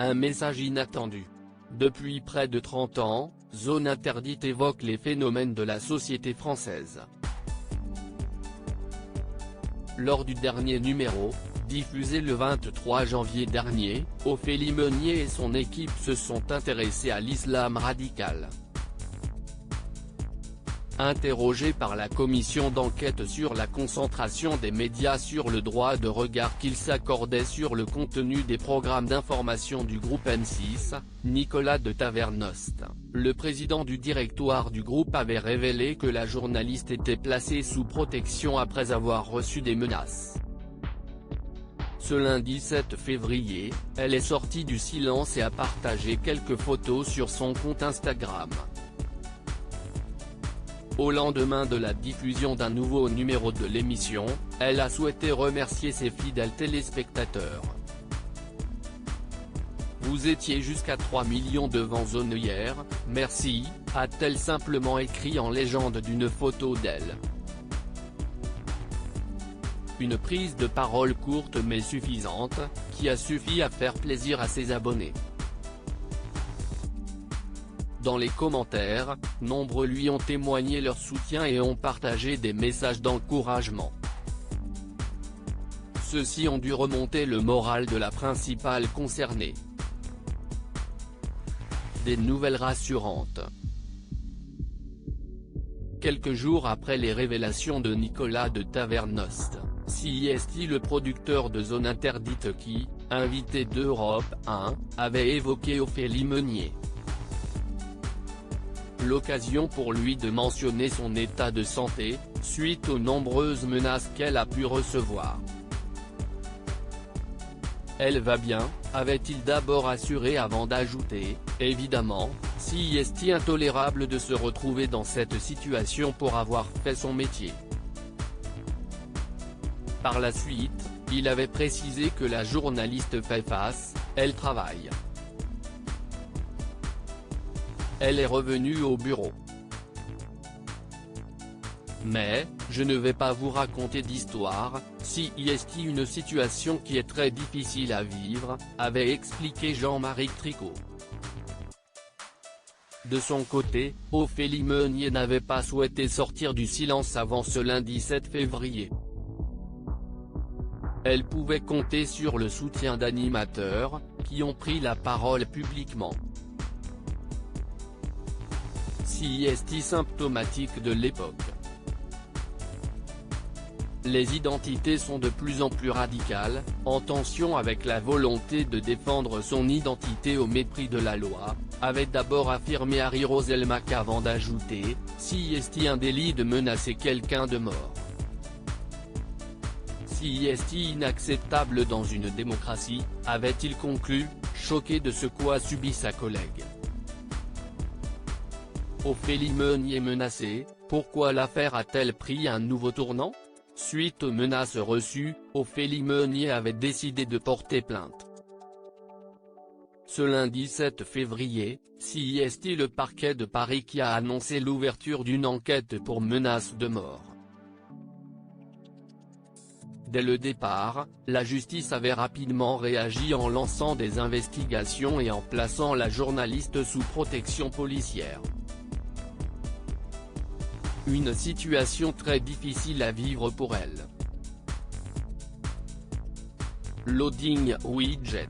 Un message inattendu. Depuis près de 30 ans, Zone Interdite évoque les phénomènes de la société française. Lors du dernier numéro, diffusé le 23 janvier dernier, Ophélie Meunier et son équipe se sont intéressés à l'islam radical. Interrogée par la commission d'enquête sur la concentration des médias sur le droit de regard qu'ils s'accordaient sur le contenu des programmes d'information du groupe M6, Nicolas de Tavernost, le président du directoire du groupe, avait révélé que la journaliste était placée sous protection après avoir reçu des menaces. Ce lundi 7 février, elle est sortie du silence et a partagé quelques photos sur son compte Instagram. Au lendemain de la diffusion d'un nouveau numéro de l'émission, elle a souhaité remercier ses fidèles téléspectateurs. « Vous étiez jusqu'à 3 millions devant Zone hier, merci », a-t-elle simplement écrit en légende d'une photo d'elle. Une prise de parole courte mais suffisante, qui a suffi à faire plaisir à ses abonnés. Dans les commentaires, nombreux lui ont témoigné leur soutien et ont partagé des messages d'encouragement. Ceux-ci ont dû remonter le moral de la principale concernée. Des nouvelles rassurantes. Quelques jours après les révélations de Nicolas de Tavernost, CIST, le producteur de Zone Interdite qui, invité d'Europe 1, avait évoqué Ophélie Meunier. L'occasion pour lui de mentionner son état de santé, suite aux nombreuses menaces qu'elle a pu recevoir. Elle va bien, avait-il d'abord assuré avant d'ajouter, évidemment, si est-il intolérable de se retrouver dans cette situation pour avoir fait son métier. Par la suite, il avait précisé que la journaliste fait face, elle travaille. Elle est revenue au bureau. Mais, je ne vais pas vous raconter d'histoire, si est une situation qui est très difficile à vivre, avait expliqué Jean-Marie Tricot. De son côté, Ophélie Meunier n'avait pas souhaité sortir du silence avant ce lundi 7 février. Elle pouvait compter sur le soutien d'animateurs, qui ont pris la parole publiquement. CIST symptomatique de l'époque. Les identités sont de plus en plus radicales, en tension avec la volonté de défendre son identité au mépris de la loi, avait d'abord affirmé Harry Roselmack avant d'ajouter, CIST un délit de menacer quelqu'un de mort. CIST inacceptable dans une démocratie, avait-il conclu, choqué de ce qu'a subi sa collègue. Ophélie Meunier menacée, pourquoi l'affaire a-t-elle pris un nouveau tournant? Suite aux menaces reçues, Ophélie Meunier avait décidé de porter plainte. Ce lundi 7 février, CIST, le parquet de Paris qui a annoncé l'ouverture d'une enquête pour menaces de mort. Dès le départ, la justice avait rapidement réagi en lançant des investigations et en plaçant la journaliste sous protection policière. Une situation très difficile à vivre pour elle. Loading widget.